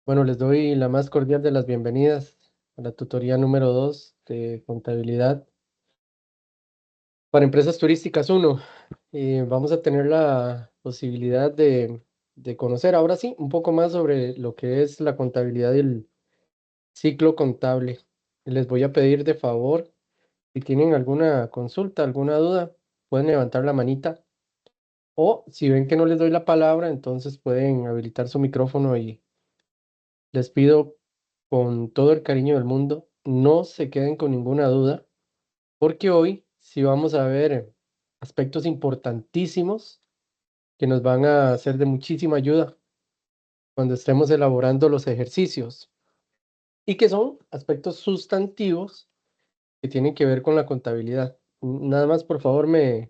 Bueno, les doy la más cordial de las bienvenidas a la tutoría número 2 de contabilidad para empresas turísticas 1. Vamos a tener la posibilidad de conocer ahora sí un poco más sobre lo que es la contabilidad del ciclo contable. Les voy a pedir de favor, si tienen alguna consulta, alguna duda, pueden levantar la manita o si ven que no les doy la palabra, entonces pueden habilitar su micrófono y les pido con todo el cariño del mundo, no se queden con ninguna duda, porque hoy sí vamos a ver aspectos importantísimos que nos van a ser de muchísima ayuda cuando estemos elaborando los ejercicios y que son aspectos sustantivos que tienen que ver con la contabilidad. Nada más, por favor, me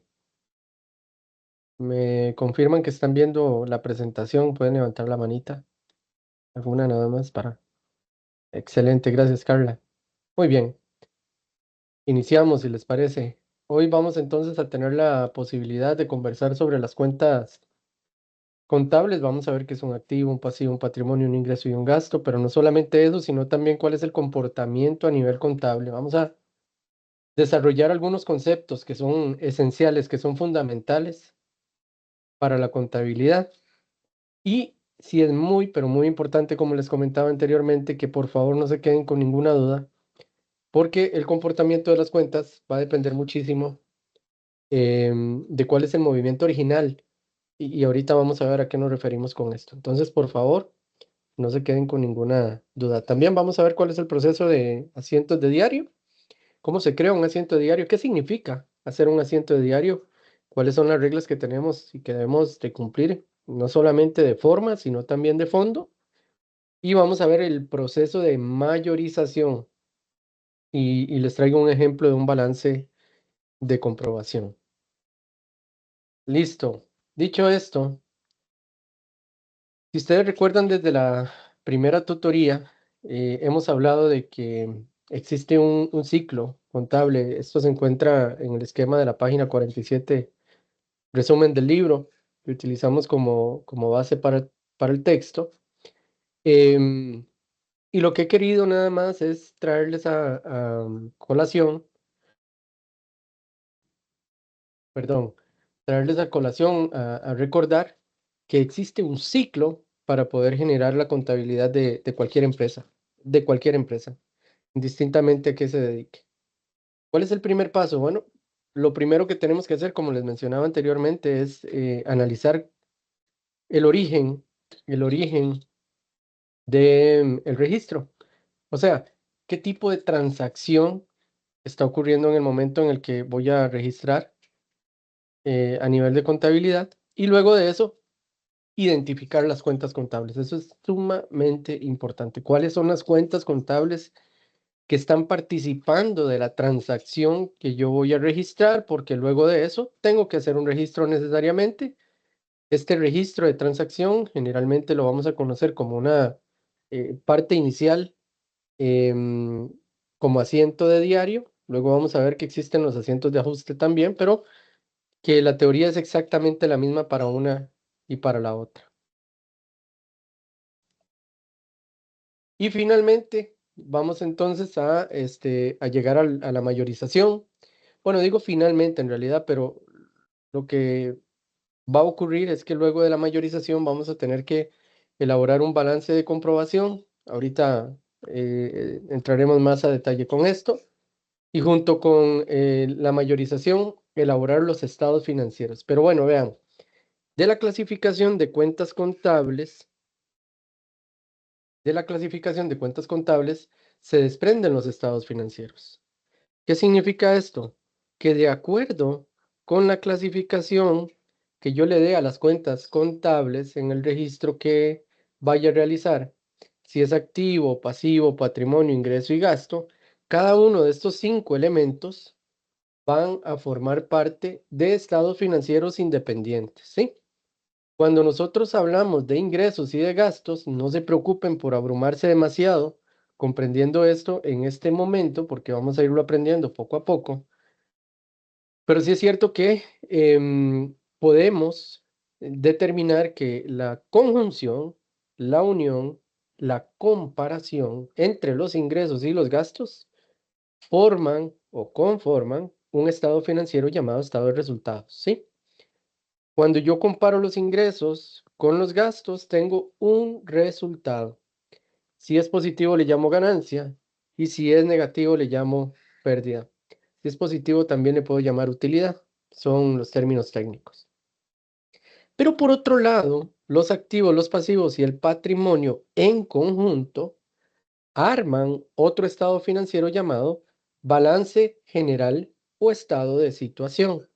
confirman que están viendo la presentación, pueden levantar la manita, alguna nada más para. Excelente, gracias, Carla. Muy bien. Iniciamos, si les parece. Hoy vamos entonces a tener la posibilidad de conversar sobre las cuentas contables. Vamos a ver qué es un activo, un pasivo, un patrimonio, un ingreso y un gasto, pero no solamente eso, sino también cuál es el comportamiento a nivel contable. Vamos a desarrollar algunos conceptos que son esenciales, que son fundamentales para la contabilidad. Y sí es muy, pero muy importante, como les comentaba anteriormente, que por favor no se queden con ninguna duda, porque el comportamiento de las cuentas va a depender muchísimo de cuál es el movimiento original. Y ahorita vamos a ver a qué nos referimos con esto. Entonces, por favor, no se queden con ninguna duda. También vamos a ver cuál es el proceso de asientos de diario, cómo se crea un asiento de diario, qué significa hacer un asiento de diario, cuáles son las reglas que tenemos y que debemos de cumplir, no solamente de forma, sino también de fondo. Y vamos a ver el proceso de mayorización y les traigo un ejemplo de un balance de comprobación. Listo. Dicho esto, si ustedes recuerdan desde la primera tutoría, hemos hablado de que existe un ciclo contable. Esto se encuentra en el esquema de la página 47, resumen del libro, que utilizamos como base para el texto. Em, y lo que he querido nada más es traerles a colación, perdón, traerles a colación, a recordar que existe un ciclo para poder generar la contabilidad de cualquier empresa, indistintamente a qué se dedique. ¿Cuál es el primer paso? Bueno, lo primero que tenemos que hacer, como les mencionaba anteriormente, es analizar el origen, el origen del registro. O sea, qué tipo de transacción está ocurriendo en el momento en el que voy a registrar a nivel de contabilidad. Y luego de eso, identificar las cuentas contables. Eso es sumamente importante. ¿Cuáles son las cuentas contables que están participando de la transacción que yo voy a registrar? Porque luego de eso tengo que hacer un registro necesariamente. Este registro de transacción generalmente lo vamos a conocer como una parte inicial, em, como asiento de diario. Luego vamos a ver que existen los asientos de ajuste también, pero que la teoría es exactamente la misma para una y para la otra. Y finalmente, vamos entonces a llegar a la mayorización. Bueno, digo finalmente en realidad, pero lo que va a ocurrir es que luego de la mayorización vamos a tener que elaborar un balance de comprobación. Ahorita entraremos más a detalle con esto. Y junto con la mayorización, elaborar los estados financieros. Pero bueno, vean, de la clasificación de cuentas contables, de la clasificación de cuentas contables se desprenden los estados financieros. ¿Qué significa esto? Que de acuerdo con la clasificación que yo le dé a las cuentas contables en el registro que vaya a realizar, si es activo, pasivo, patrimonio, ingreso y gasto, cada uno de estos 5 elementos van a formar parte de estados financieros independientes, ¿sí? Cuando nosotros hablamos de ingresos y de gastos, no se preocupen por abrumarse demasiado comprendiendo esto en este momento, porque vamos a irlo aprendiendo poco a poco. Pero sí es cierto que podemos determinar que la conjunción, la unión la comparación entre los ingresos y los gastos, forman o conforman un estado financiero llamado estado de resultados, ¿sí? Cuando yo comparo los ingresos con los gastos, tengo un resultado. Si es positivo, le llamo ganancia, y si es negativo, le llamo pérdida. Si es positivo, también le puedo llamar utilidad. Son los términos técnicos. Pero por otro lado, los activos, los pasivos y el patrimonio en conjunto arman otro estado financiero llamado balance general o estado de situación.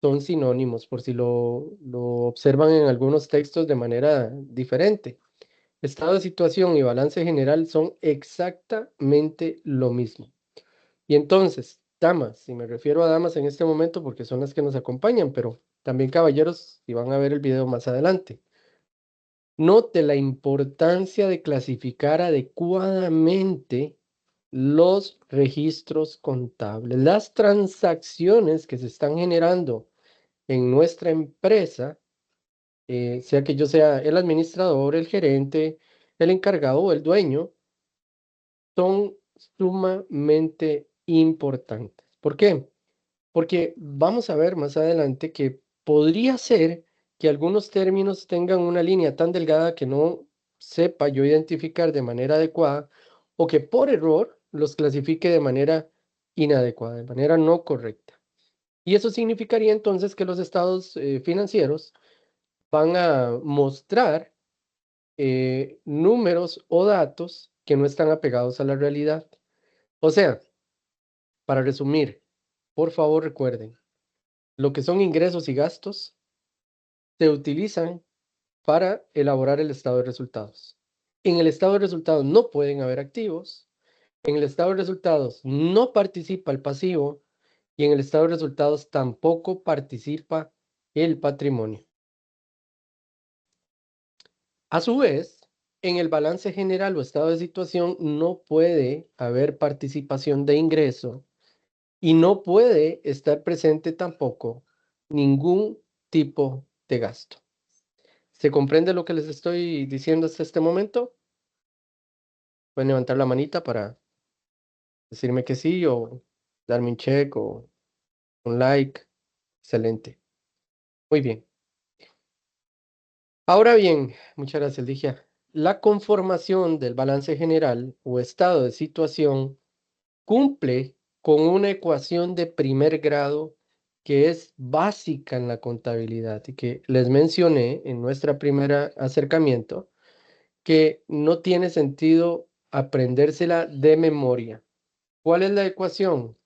Son sinónimos, por si lo observan en algunos textos de manera diferente. Estado de situación y balance general son exactamente lo mismo. Y entonces, damas, y me refiero a damas en este momento porque son las que nos acompañan, pero también caballeros, si van a ver el video más adelante. Note la importancia de clasificar adecuadamente los registros contables, las transacciones que se están generando en nuestra empresa, sea que yo sea el administrador, el gerente, el encargado o el dueño, son sumamente importantes. ¿Por qué? Porque vamos a ver más adelante que podría ser que algunos términos tengan una línea tan delgada que no sepa yo identificar de manera adecuada o que por error los clasifique de manera inadecuada, de manera no correcta. Y eso significaría entonces que los estados financieros van a mostrar números o datos que no están apegados a la realidad. O sea, para resumir, por favor recuerden, lo que son ingresos y gastos se utilizan para elaborar el estado de resultados. En el estado de resultados no pueden haber activos, en el estado de resultados no participa el pasivo y en el estado de resultados tampoco participa el patrimonio. A su vez, en el balance general o estado de situación no puede haber participación de ingreso y no puede estar presente tampoco ningún tipo de gasto. ¿Se comprende lo que les estoy diciendo hasta este momento? Pueden levantar la manita para decirme que sí o darme un check o un like. Excelente. Muy bien. Ahora bien, muchas gracias, Ligia. La conformación del balance general o estado de situación cumple con una ecuación de primer grado que es básica en la contabilidad y que les mencioné en nuestra primera acercamiento, que no tiene sentido aprendérsela de memoria. ¿Cuál es la ecuación?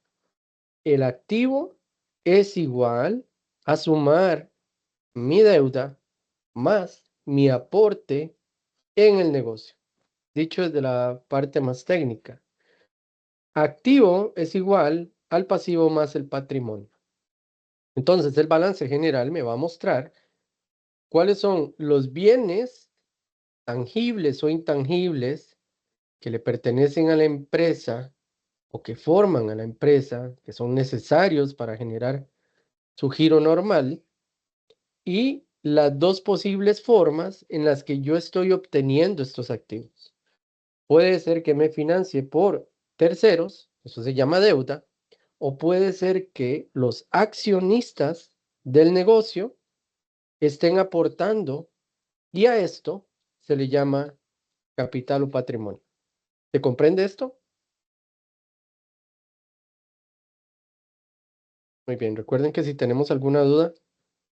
El activo es igual a sumar mi deuda más mi aporte en el negocio. Dicho desde la parte más técnica. Activo es igual al pasivo más el patrimonio. Entonces, el balance general me va a mostrar cuáles son los bienes tangibles o intangibles que le pertenecen a la empresa o que forman a la empresa, que son necesarios para generar su giro normal, y las dos posibles formas en las que yo estoy obteniendo estos activos. Puede ser que me financie por terceros, eso se llama deuda, o puede ser que los accionistas del negocio estén aportando y a esto se le llama capital o patrimonio. ¿Se comprende esto? Muy bien, recuerden que si tenemos alguna duda,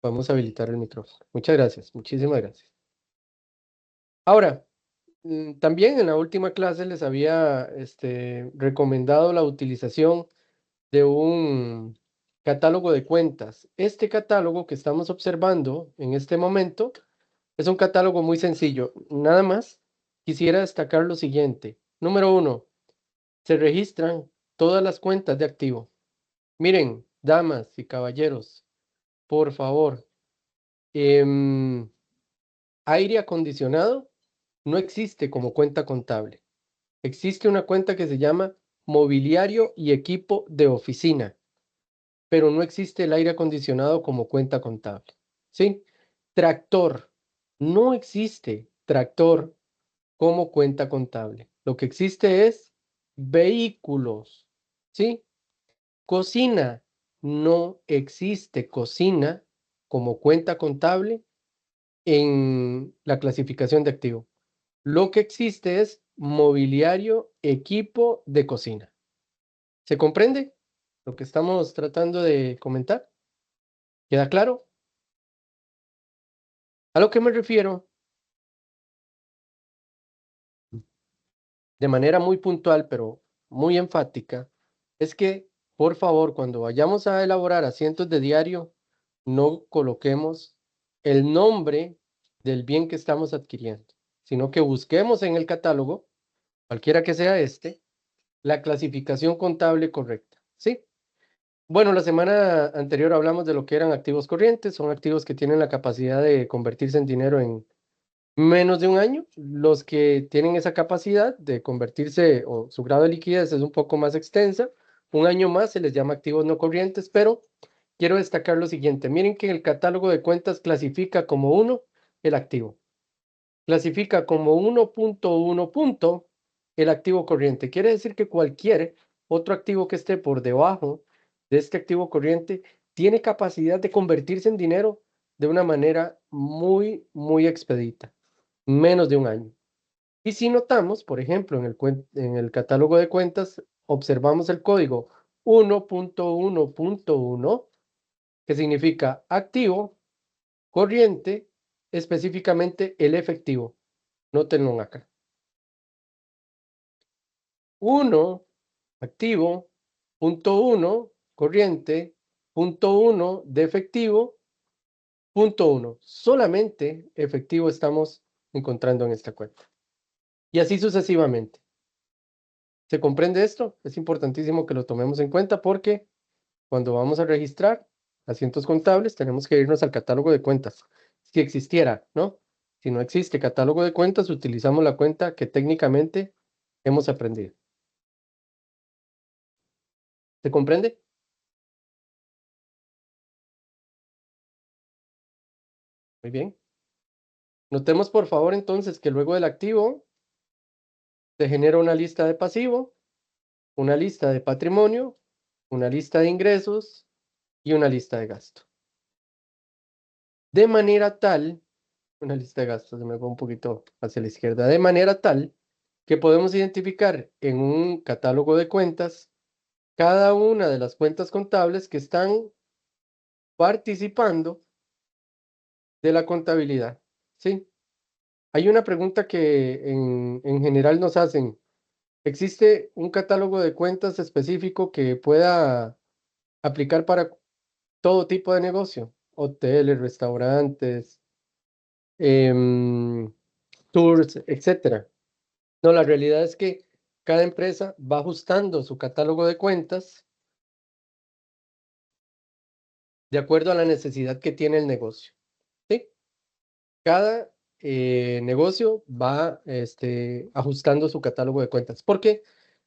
vamos a habilitar el micrófono. Muchas gracias, muchísimas gracias. Ahora, también en la última clase les había recomendado la utilización de un catálogo de cuentas. Este catálogo que estamos observando en este momento es un catálogo muy sencillo. Nada más quisiera destacar lo siguiente. Número 1, se registran todas las cuentas de activo. Miren, damas y caballeros, por favor, aire acondicionado no existe como cuenta contable. Existe una cuenta que se llama mobiliario y equipo de oficina, pero no existe el aire acondicionado como cuenta contable. ¿Sí? Tractor. No existe tractor como cuenta contable. Lo que existe es vehículos, ¿sí? Cocina, no existe cocina como cuenta contable en la clasificación de activo. Lo que existe es mobiliario, equipo de cocina. ¿Se comprende lo que estamos tratando de comentar? ¿Queda claro? A lo que me refiero, de manera muy puntual, pero muy enfática, es que, por favor, cuando vayamos a elaborar asientos de diario, no coloquemos el nombre del bien que estamos adquiriendo, sino que busquemos en el catálogo, cualquiera que sea este, la clasificación contable correcta, ¿sí? Bueno, la semana anterior hablamos de lo que eran activos corrientes, son activos que tienen la capacidad de convertirse en dinero en menos de un año. Los que tienen esa capacidad de convertirse o su grado de liquidez es un poco más extensa, un año más se les llama activos no corrientes, pero quiero destacar lo siguiente. Miren que el catálogo de cuentas clasifica como uno el activo. Clasifica como 1.1 punto el activo corriente. Quiere decir que cualquier otro activo que esté por debajo de este activo corriente tiene capacidad de convertirse en dinero de una manera muy, muy expedita, menos de un año. Y si notamos, por ejemplo, en el catálogo de cuentas, observamos el código 1.1.1, que significa activo, corriente, específicamente el efectivo. Nótenlo acá. 1, activo, punto 1, corriente, punto 1 de efectivo, punto 1. Solamente efectivo estamos encontrando en esta cuenta. Y así sucesivamente. ¿Se comprende esto? Es importantísimo que lo tomemos en cuenta porque cuando vamos a registrar asientos contables tenemos que irnos al catálogo de cuentas. Si existiera, ¿no? Si no existe catálogo de cuentas, utilizamos la cuenta que técnicamente hemos aprendido. ¿Se comprende? Muy bien. Notemos por favor entonces que luego del activo se genera una lista de pasivo, una lista de patrimonio, una lista de ingresos y una lista de gasto. De manera tal, una lista de gastos, se me fue un poquito hacia la izquierda, de manera tal que podemos identificar en un catálogo de cuentas cada una de las cuentas contables que están participando de la contabilidad. ¿Sí? Hay una pregunta que en general nos hacen. ¿Existe un catálogo de cuentas específico que pueda aplicar para todo tipo de negocio? Hoteles, restaurantes, em, tours, etcétera. No, la realidad es que cada empresa va ajustando su catálogo de cuentas de acuerdo a la necesidad que tiene el negocio. ¿Sí? Cada negocio va ajustando su catálogo de cuentas. Porque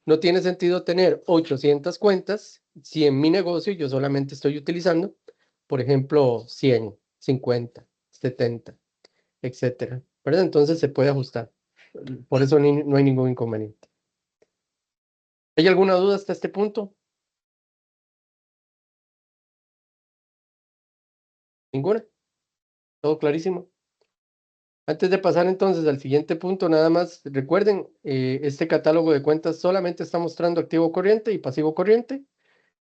no tiene sentido tener 800 cuentas si en mi negocio yo solamente estoy utilizando, por ejemplo, 100, 50, 70, etcétera. ¿Verdad? Entonces se puede ajustar. Por eso no hay ningún inconveniente. ¿Hay alguna duda hasta este punto? ¿Ninguna? ¿Todo clarísimo? Antes de pasar entonces al siguiente punto, nada más recuerden, este catálogo de cuentas solamente está mostrando activo corriente y pasivo corriente,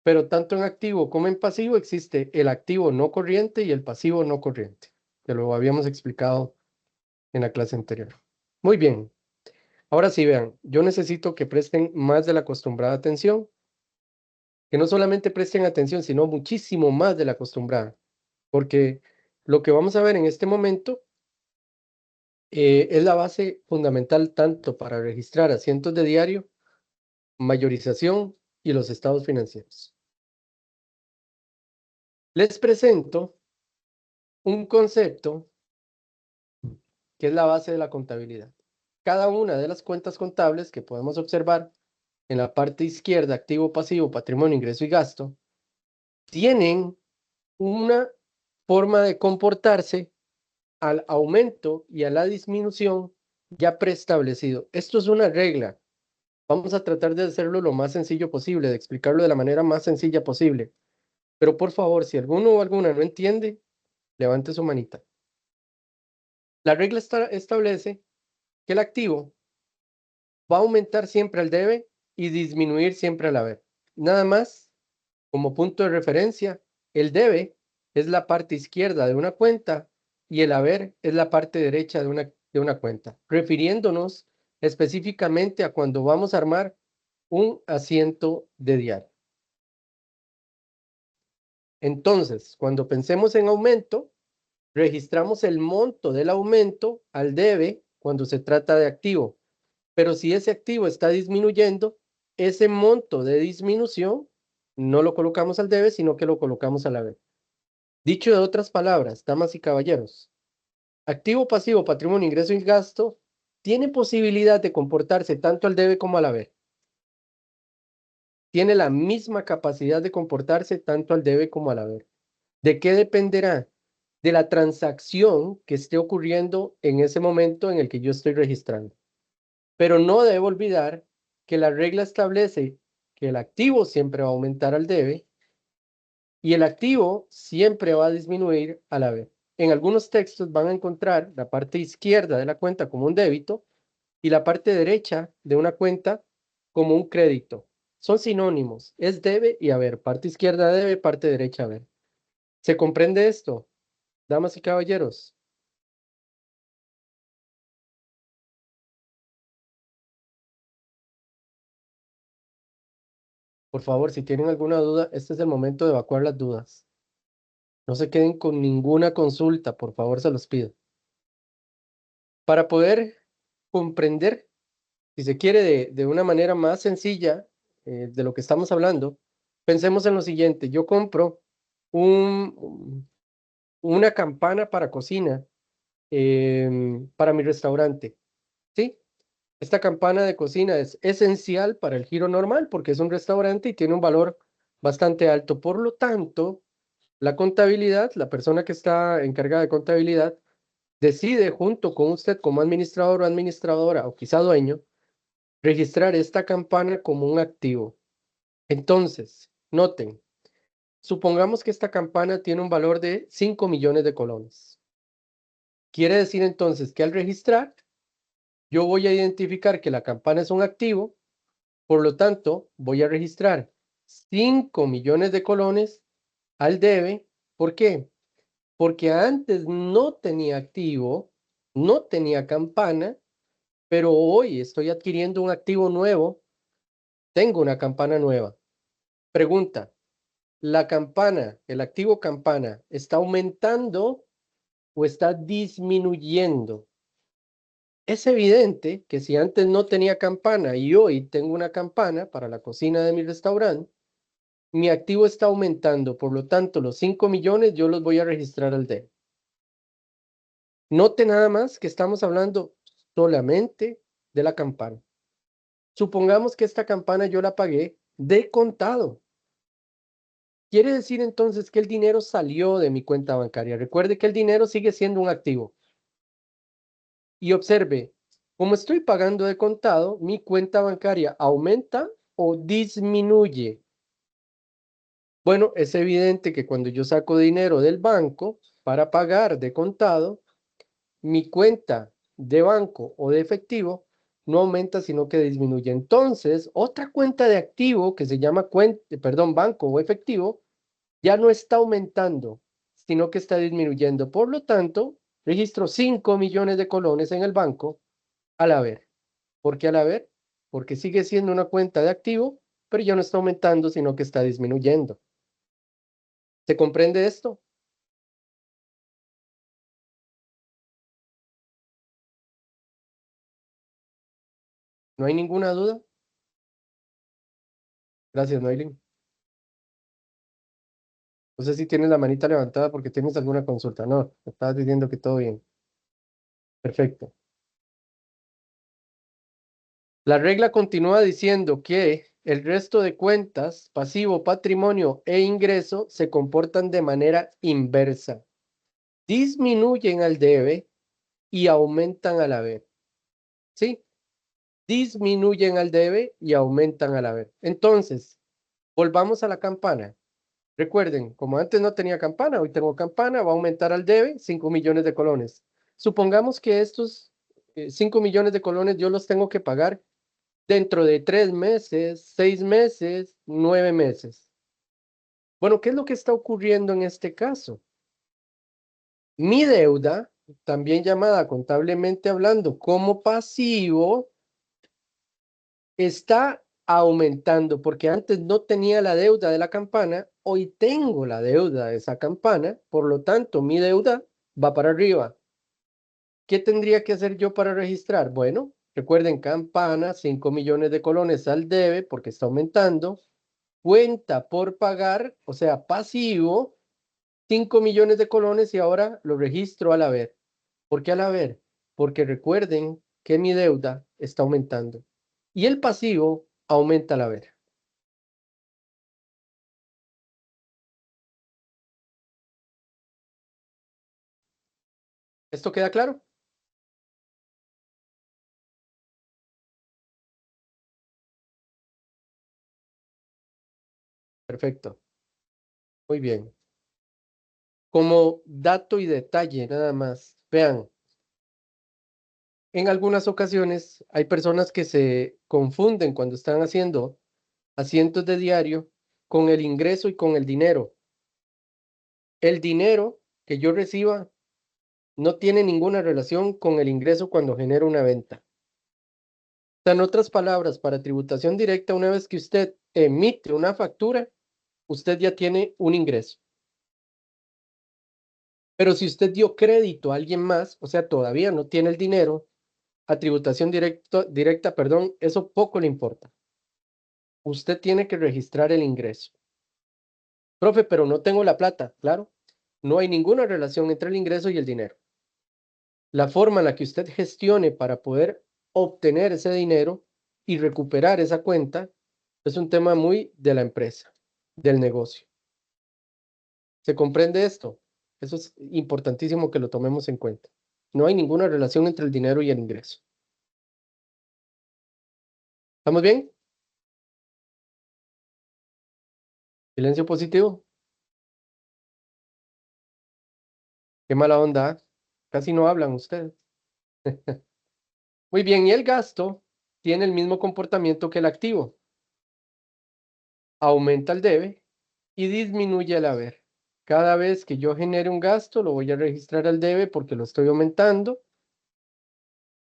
pero tanto en activo como en pasivo existe el activo no corriente y el pasivo no corriente, que lo habíamos explicado en la clase anterior. Muy bien, ahora sí vean, yo necesito que presten más de la acostumbrada atención, que no solamente presten atención, sino muchísimo más de la acostumbrada, porque lo que vamos a ver en este momento es la base fundamental tanto para registrar asientos de diario, mayorización y los estados financieros. Les presento un concepto que es la base de la contabilidad. Cada una de las cuentas contables que podemos observar en la parte izquierda, activo, pasivo, patrimonio, ingreso y gasto, tienen una forma de comportarse al aumento y a la disminución ya preestablecido. Esto es una regla. Vamos a tratar de hacerlo lo más sencillo posible, de explicarlo de la manera más sencilla posible. Pero por favor, si alguno o alguna no entiende, levante su manita. La regla establece que el activo va a aumentar siempre al debe y disminuir siempre al haber. Nada más, como punto de referencia, el debe es la parte izquierda de una cuenta y el haber es la parte derecha de una cuenta, refiriéndonos específicamente a cuando vamos a armar un asiento de diario. Entonces, cuando pensemos en aumento, registramos el monto del aumento al debe cuando se trata de activo. Pero si ese activo está disminuyendo, ese monto de disminución no lo colocamos al debe, sino que lo colocamos al haber. Dicho de otras palabras, damas y caballeros, activo, pasivo, patrimonio, ingreso y gasto tiene posibilidad de comportarse tanto al debe como al haber. Tiene la misma capacidad de comportarse tanto al debe como al haber. ¿De qué dependerá? De la transacción que esté ocurriendo en ese momento en el que yo estoy registrando. Pero no debo olvidar que la regla establece que el activo siempre va a aumentar al debe y el activo siempre va a disminuir al haber. En algunos textos van a encontrar la parte izquierda de la cuenta como un débito y la parte derecha de una cuenta como un crédito. Son sinónimos, es debe y haber. Parte izquierda debe, parte derecha haber. ¿Se comprende esto, damas y caballeros? Por favor, si tienen alguna duda, este es el momento de evacuar las dudas. No se queden con ninguna consulta, por favor, se los pido. Para poder comprender, si se quiere, de una manera más sencilla de lo que estamos hablando, pensemos en lo siguiente. Yo compro una campana para cocina para mi restaurante, ¿sí? Esta campana de cocina es esencial para el giro normal porque es un restaurante y tiene un valor bastante alto. Por lo tanto, la contabilidad, la persona que está encargada de contabilidad, decide junto con usted como administrador o administradora o quizá dueño, registrar esta campana como un activo. Entonces, noten, supongamos que esta campana tiene un valor de 5 millones de colones. Quiere decir entonces que al registrar, yo voy a identificar que la campana es un activo, por lo tanto, voy a registrar 5 millones de colones al debe. ¿Por qué? Porque antes no tenía activo, no tenía campana, pero hoy estoy adquiriendo un activo nuevo, tengo una campana nueva. Pregunta, ¿la campana, el activo campana, está aumentando o está disminuyendo? Es evidente que si antes no tenía campana y hoy tengo una campana para la cocina de mi restaurante, mi activo está aumentando, por lo tanto, los 5 millones yo los voy a registrar al D. Note nada más que estamos hablando solamente de la campana. Supongamos que esta campana yo la pagué de contado. Quiere decir entonces que el dinero salió de mi cuenta bancaria. Recuerde que el dinero sigue siendo un activo. Y observe, como estoy pagando de contado, mi cuenta bancaria aumenta o disminuye. Bueno, es evidente que cuando yo saco dinero del banco para pagar de contado, mi cuenta de banco o de efectivo no aumenta, sino que disminuye. Entonces, otra cuenta de activo que se llama banco o efectivo, ya no está aumentando, sino que está disminuyendo. Por lo tanto, registro 5 millones de colones en el banco al haber. ¿Por qué al haber? Porque sigue siendo una cuenta de activo, pero ya no está aumentando, sino que está disminuyendo. ¿Se comprende esto? ¿No hay ninguna duda? Gracias, Noilin. No sé si tienes la manita levantada porque tienes alguna consulta. No, me estabas diciendo que todo bien. Perfecto. La regla continúa diciendo que el resto de cuentas, pasivo, patrimonio e ingreso, se comportan de manera inversa. Disminuyen al debe y aumentan al haber. ¿sí? Disminuyen al debe y aumentan al haber. Entonces, volvamos a la campana. Recuerden, como antes no tenía campana, hoy tengo campana, va a aumentar al debe 5 millones de colones. Supongamos que estos 5 millones de colones yo los tengo que pagar dentro de 3 meses, 6 meses, 9 meses. Bueno, ¿qué es lo que está ocurriendo en este caso? Mi deuda, también llamada contablemente hablando como pasivo, está aumentando porque antes no tenía la deuda de la campana, hoy tengo la deuda de esa campana, por lo tanto mi deuda va para arriba. ¿Qué tendría que hacer yo para registrar? Bueno, recuerden campana, 5 millones de colones al debe porque está aumentando, cuenta por pagar, o sea, pasivo, 5 millones de colones y ahora lo registro al haber. ¿Por qué al haber? Porque recuerden que mi deuda está aumentando y el pasivo aumenta al haber. ¿Esto queda claro? Perfecto. Muy bien. Como dato y detalle, nada más. Vean, en algunas ocasiones hay personas que se confunden cuando están haciendo asientos de diario con el ingreso y con el dinero. El dinero que yo reciba no tiene ninguna relación con el ingreso cuando genero una venta. O sea, en otras palabras, para tributación directa, una vez que usted emite una factura, usted ya tiene un ingreso. Pero si usted dio crédito a alguien más, o sea, todavía no tiene el dinero, a tributación directa, perdón, eso poco le importa. Usted tiene que registrar el ingreso. Profe, pero no tengo la plata, claro. No hay ninguna relación entre el ingreso y el dinero. La forma en la que usted gestione para poder obtener ese dinero y recuperar esa cuenta es un tema muy de la empresa, del negocio. ¿Se comprende esto? Eso es importantísimo que lo tomemos en cuenta. No hay ninguna relación entre el dinero y el ingreso. ¿Estamos bien? Silencio positivo. Qué mala onda. ¿Ah? Casi no hablan ustedes. Muy bien, y el gasto tiene el mismo comportamiento que el activo. Aumenta el debe y disminuye el haber. Cada vez que yo genere un gasto, lo voy a registrar al debe porque lo estoy aumentando.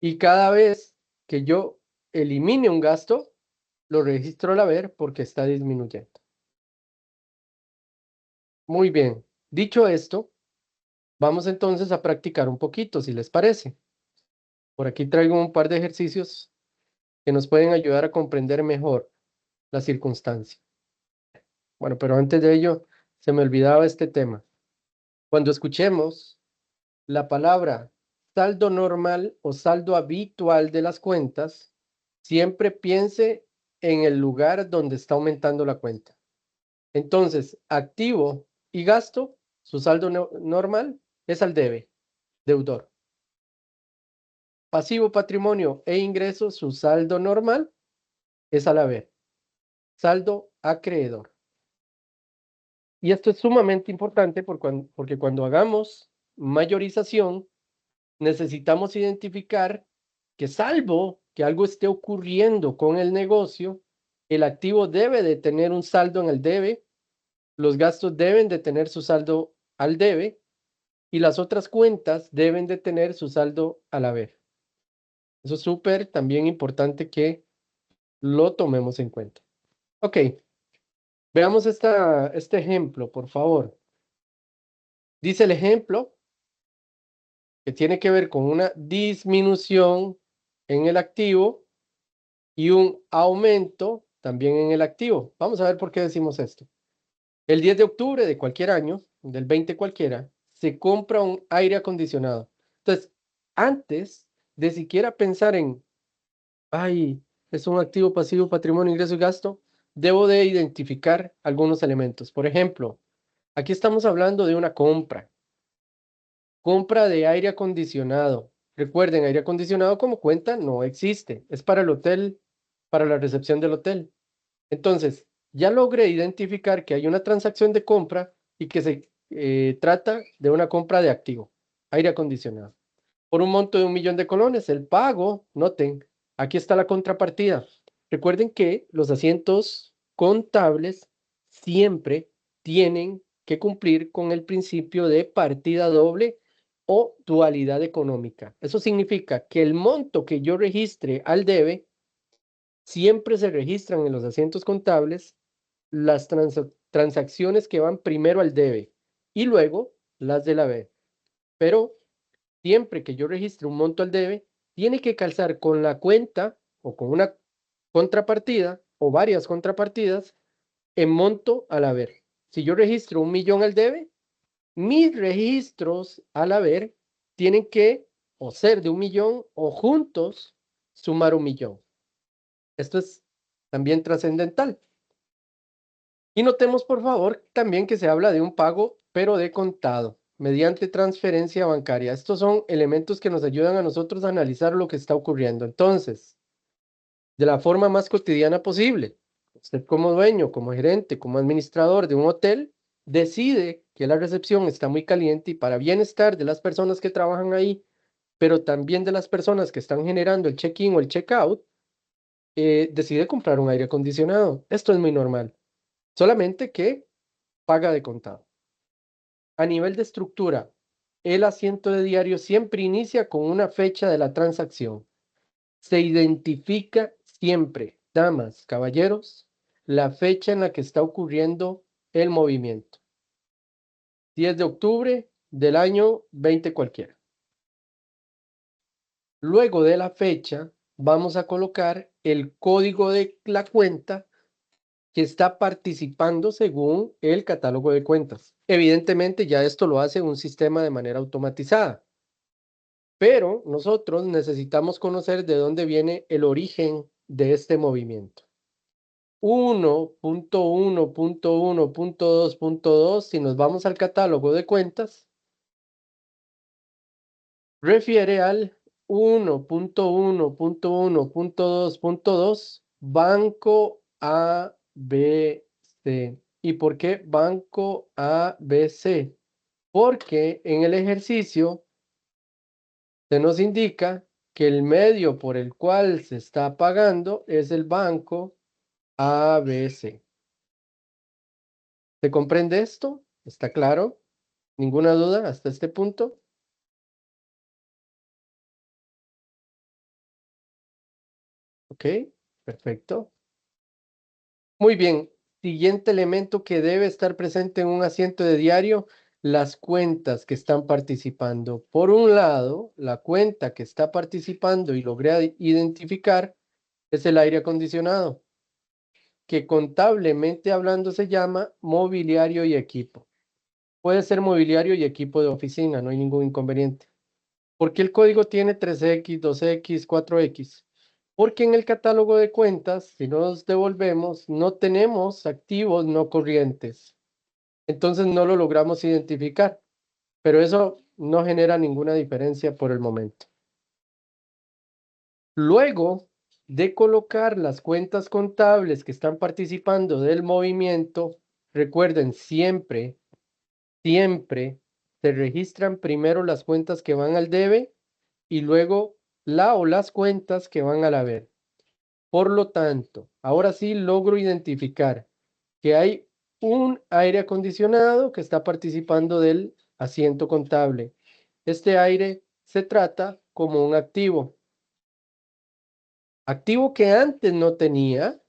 Y cada vez que yo elimine un gasto, lo registro al haber porque está disminuyendo. Muy bien. Dicho esto, vamos entonces a practicar un poquito, si les parece. Por aquí traigo un par de ejercicios que nos pueden ayudar a comprender mejor la circunstancia. Bueno, pero antes de ello, se me olvidaba este tema. Cuando escuchemos la palabra saldo normal o saldo habitual de las cuentas, siempre piense en el lugar donde está aumentando la cuenta. Entonces, activo y gasto, su saldo normal es al debe, deudor. Pasivo, patrimonio e ingreso, su saldo normal es al haber, saldo acreedor. Y esto es sumamente importante porque cuando hagamos mayorización, necesitamos identificar que salvo que algo esté ocurriendo con el negocio, el activo debe de tener un saldo en el debe, los gastos deben de tener su saldo al debe y las otras cuentas deben de tener su saldo al haber. Eso es súper también importante que lo tomemos en cuenta. Ok, veamos este ejemplo, por favor. Dice el ejemplo que tiene que ver con una disminución en el activo y un aumento también en el activo. Vamos a ver por qué decimos esto. El 10 de octubre de cualquier año, del 20 cualquiera, se compra un aire acondicionado. Entonces, antes de siquiera pensar en, ay, es un activo, pasivo, patrimonio, ingreso y gasto, debo de identificar algunos elementos. Por ejemplo, aquí estamos hablando de una compra de aire acondicionado. Recuerden, aire acondicionado como cuenta no existe. Es para el hotel, para la recepción del hotel. Entonces, ya logré identificar que hay una transacción de compra y que se trata de una compra de activo, aire acondicionado. Por un monto de 1.000.000 de colones, el pago, noten, aquí está la contrapartida. Recuerden que los asientos contables siempre tienen que cumplir con el principio de partida doble o dualidad económica. Eso significa que el monto que yo registre al debe, siempre se registran en los asientos contables las transacciones que van primero al debe y luego las del haber. Pero siempre que yo registre un monto al debe, tiene que calzar con la cuenta o con una contrapartida o varias contrapartidas en monto al haber. Si yo registro 1.000.000 al debe, mis registros al haber tienen que o ser de 1.000.000 o juntos sumar 1.000.000. Esto es también trascendental. Y notemos, por favor, también que se habla de un pago, pero de contado, mediante transferencia bancaria. Estos son elementos que nos ayudan a nosotros a analizar lo que está ocurriendo. Entonces, de la forma más cotidiana posible, usted como dueño, como gerente, como administrador de un hotel, decide que la recepción está muy caliente y para bienestar de las personas que trabajan ahí, pero también de las personas que están generando el check-in o el check-out, decide comprar un aire acondicionado. Esto es muy normal, solamente que paga de contado. A nivel de estructura, el asiento de diario siempre inicia con una fecha de la transacción. Se identifica siempre, damas, caballeros, la fecha en la que está ocurriendo el movimiento. 10 de octubre del año 20 cualquiera. Luego de la fecha, vamos a colocar el código de la cuenta que está participando según el catálogo de cuentas. Evidentemente, ya esto lo hace un sistema de manera automatizada, pero nosotros necesitamos conocer de dónde viene el origen de este movimiento. 1.1.1.2.2, si nos vamos al catálogo de cuentas, refiere al 1.1.1.2.2 Banco ABC. ¿Y por qué Banco ABC? Porque en el ejercicio se nos indica que el medio por el cual se está pagando es el Banco ABC. ¿Se comprende esto? ¿Está claro? ¿Ninguna duda hasta este punto? Ok, perfecto. Muy bien. Siguiente elemento que debe estar presente en un asiento de diario, las cuentas que están participando. Por un lado, la cuenta que está participando y logré identificar es el aire acondicionado, que contablemente hablando se llama mobiliario y equipo. Puede ser mobiliario y equipo de oficina, no hay ningún inconveniente. ¿Por qué el código tiene 3X, 2X, 4X? Porque en el catálogo de cuentas, si nos devolvemos, no tenemos activos no corrientes. Entonces no lo logramos identificar, pero eso no genera ninguna diferencia por el momento. Luego de colocar las cuentas contables que están participando del movimiento, recuerden siempre se registran primero las cuentas que van al debe y luego la o las cuentas que van al haber. Por lo tanto, ahora sí logro identificar que hay un aire acondicionado que está participando del asiento contable. Este aire se trata como un activo. Activo que antes no tenía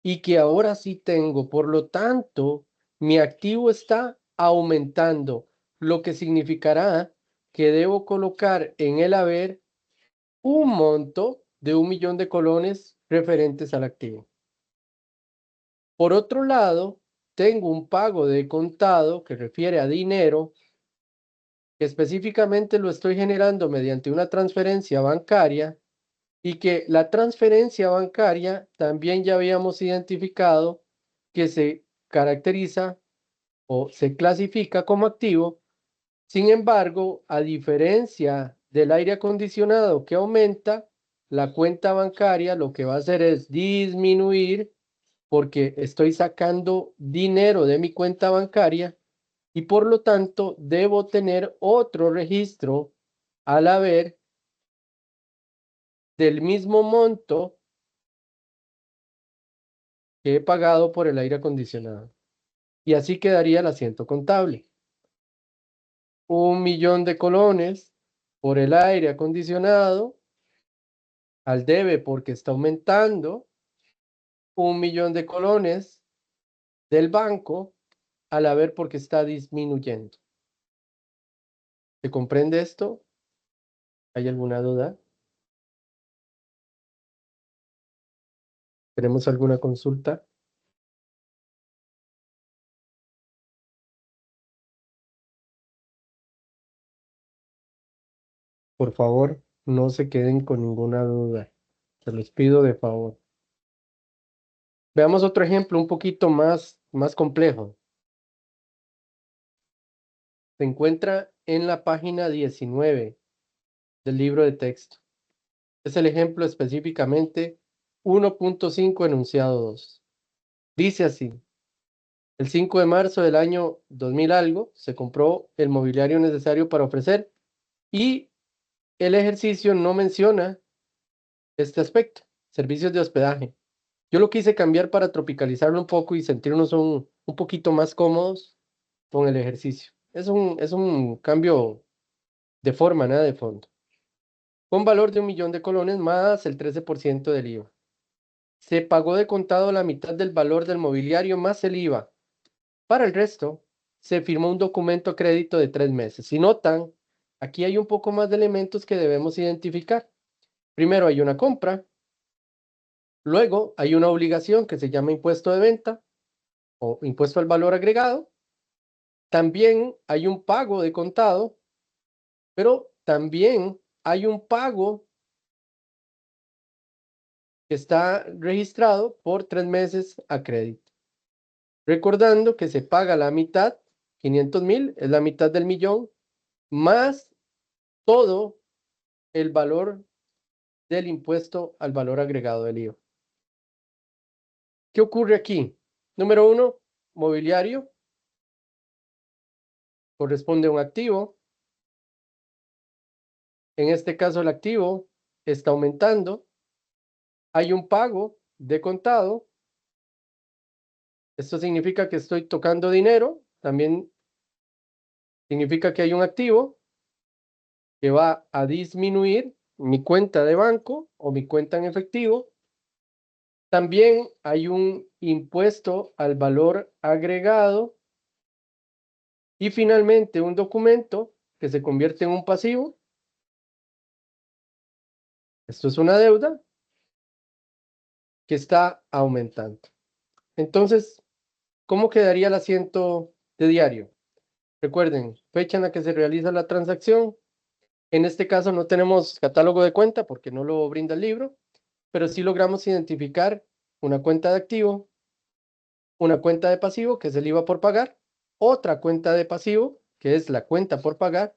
y que ahora sí tengo. Por lo tanto, mi activo está aumentando, lo que significará que debo colocar en el haber un monto de 1.000.000 de colones referentes al activo. Por otro lado, tengo un pago de contado que refiere a dinero, que específicamente lo estoy generando mediante una transferencia bancaria y que la transferencia bancaria también ya habíamos identificado que se caracteriza o se clasifica como activo. Sin embargo, a diferencia del aire acondicionado que aumenta, la cuenta bancaria lo que va a hacer es disminuir porque estoy sacando dinero de mi cuenta bancaria y por lo tanto debo tener otro registro al haber del mismo monto que he pagado por el aire acondicionado. Y así quedaría el asiento contable. 1.000.000 de colones por el aire acondicionado al debe porque está aumentando. 1.000.000 de colones del banco al haber porque está disminuyendo. ¿Se comprende esto? ¿Hay alguna duda? ¿Tenemos alguna consulta? Por favor, no se queden con ninguna duda. Se los pido de favor. Veamos otro ejemplo un poquito más complejo. Se encuentra en la página 19 del libro de texto. Es el ejemplo específicamente 1.5 enunciado 2. Dice así: el 5 de marzo del año 2000 algo, se compró el mobiliario necesario para ofrecer y el ejercicio no menciona este aspecto, servicios de hospedaje. Yo lo quise cambiar para tropicalizarlo un poco y sentirnos un poquito más cómodos con el ejercicio. Es un cambio de forma, nada de fondo. Con valor de 1.000.000 de colones más el 13% del IVA. Se pagó de contado la mitad del valor del mobiliario más el IVA. Para el resto, se firmó un documento a crédito de 3 meses. Si notan, aquí hay un poco más de elementos que debemos identificar. Primero hay una compra, luego hay una obligación que se llama impuesto de venta o impuesto al valor agregado. También hay un pago de contado, pero también hay un pago que está registrado por 3 meses a crédito. Recordando que se paga la mitad, 500.000, es la mitad del millón, más todo el valor del impuesto al valor agregado del IVA. ¿Qué ocurre aquí? Número 1, mobiliario, corresponde a un activo. En este caso el activo está aumentando. Hay un pago de contado. Esto significa que estoy tocando dinero. También significa que hay un activo que va a disminuir mi cuenta de banco o mi cuenta en efectivo. También hay un impuesto al valor agregado. Y finalmente un documento que se convierte en un pasivo. Esto es una deuda que está aumentando. Entonces, ¿cómo quedaría el asiento de diario? Recuerden, fecha en la que se realiza la transacción. En este caso no tenemos catálogo de cuenta porque no lo brinda el libro, pero sí logramos identificar una cuenta de activo, una cuenta de pasivo, que es el IVA por pagar, otra cuenta de pasivo, que es la cuenta por pagar,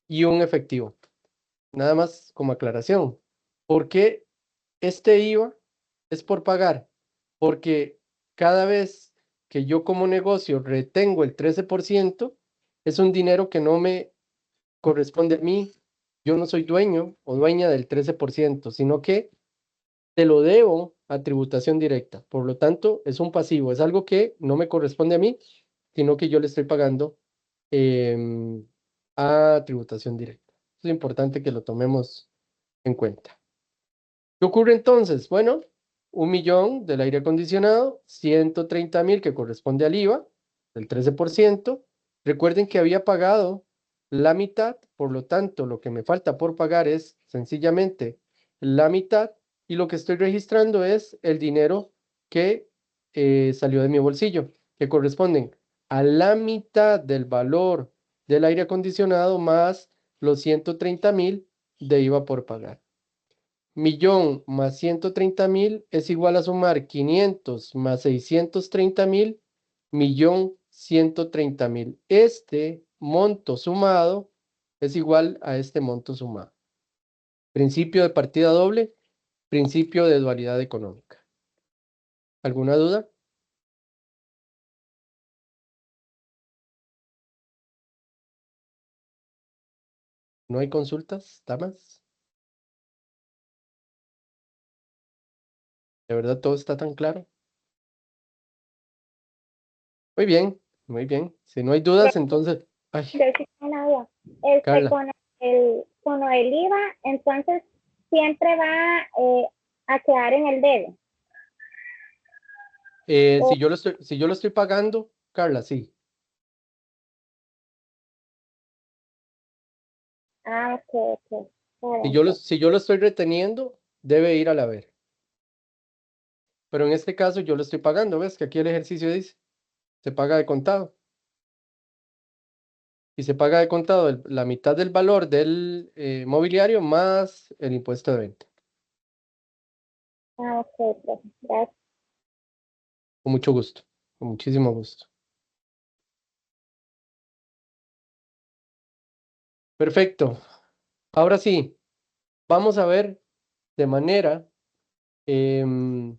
y un efectivo. Nada más como aclaración. ¿Por qué este IVA es por pagar? Porque cada vez que yo como negocio retengo el 13%, es un dinero que no me corresponde a mí. Yo no soy dueño o dueña del 13%, sino que te lo debo a tributación directa. Por lo tanto, es un pasivo, es algo que no me corresponde a mí, sino que yo le estoy pagando a tributación directa. Es importante que lo tomemos en cuenta. ¿Qué ocurre entonces? Bueno, 1.000.000 del aire acondicionado, 130.000 que corresponde al IVA, del 13%. Recuerden que había pagado la mitad, por lo tanto, lo que me falta por pagar es sencillamente la mitad y lo que estoy registrando es el dinero que salió de mi bolsillo, que corresponden a la mitad del valor del aire acondicionado más los 130.000 de IVA por pagar. 1.000.000 más 130.000 es igual a sumar 500 más 630.000, 1.130.000. Este monto sumado es igual a este monto sumado. Principio de partida doble, principio de dualidad económica. ¿Alguna duda? ¿No hay consultas, damas? ¿De verdad todo está tan claro? Muy bien, muy bien. Si no hay dudas, entonces... Ay, Yo sí tengo una duda. Carla, Con el IVA, entonces siempre va a quedar en el debe. O, si yo lo estoy pagando, Carla, sí. ok, ok. Bueno, pues, Si yo lo estoy reteniendo, debe ir al haber. Pero en este caso yo lo estoy pagando, ¿ves? Que aquí el ejercicio dice, se paga de contado. Y se paga de contado la mitad del valor del mobiliario más el impuesto de venta. ok, pues, gracias. Con mucho gusto, con muchísimo gusto. Perfecto. Ahora sí, vamos a ver de manera em,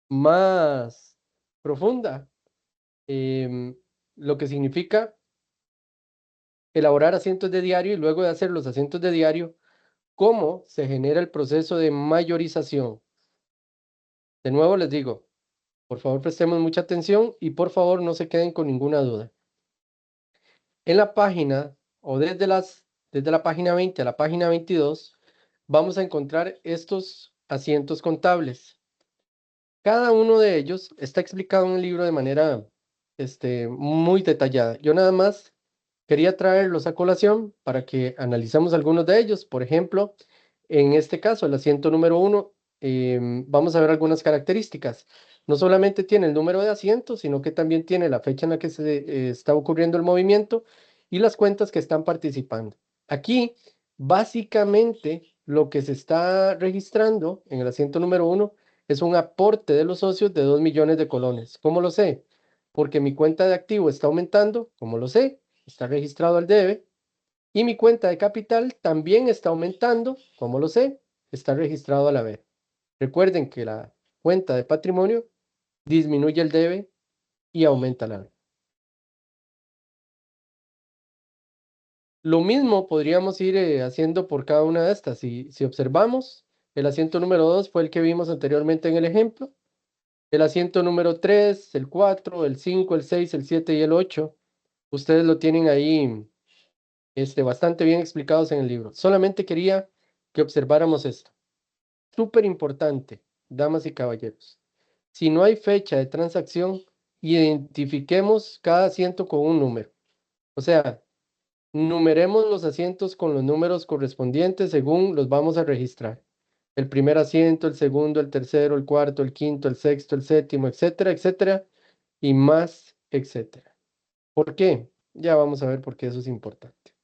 más profunda em, lo que significa elaborar asientos de diario y luego de hacer los asientos de diario, cómo se genera el proceso de mayorización. De nuevo les digo, por favor prestemos mucha atención y por favor no se queden con ninguna duda. En la página o desde la página 20 a la página 22 vamos a encontrar estos asientos contables. Cada uno de ellos está explicado en el libro de manera muy detallada. Yo nada más quería traerlos a colación para que analicemos algunos de ellos. Por ejemplo, en este caso, el asiento número 1, vamos a ver algunas características. No solamente tiene el número de asientos, sino que también tiene la fecha en la que se está ocurriendo el movimiento y las cuentas que están participando. Aquí, básicamente, lo que se está registrando en el asiento número 1 es un aporte de los socios de 2 millones de colones. ¿Cómo lo sé? Porque mi cuenta de activo está aumentando, ¿cómo lo sé? Está registrado al debe. Y mi cuenta de capital también está aumentando, ¿cómo lo sé? Está registrado al haber. Recuerden que la cuenta de patrimonio disminuye el debe y aumenta el haber. Lo mismo podríamos ir haciendo por cada una de estas. Si observamos, el asiento número 2 fue el que vimos anteriormente en el ejemplo. El asiento número 3, el 4, el 5, el 6, el 7 y el 8, ustedes lo tienen ahí bastante bien explicados en el libro. Solamente quería que observáramos esto. Súper importante, damas y caballeros. Si no hay fecha de transacción, identifiquemos cada asiento con un número. O sea, numeremos los asientos con los números correspondientes según los vamos a registrar. El primer asiento, el segundo, el tercero, el cuarto, el quinto, el sexto, el séptimo, etcétera, etcétera, y más, etcétera. ¿Por qué? Ya vamos a ver por qué eso es importante.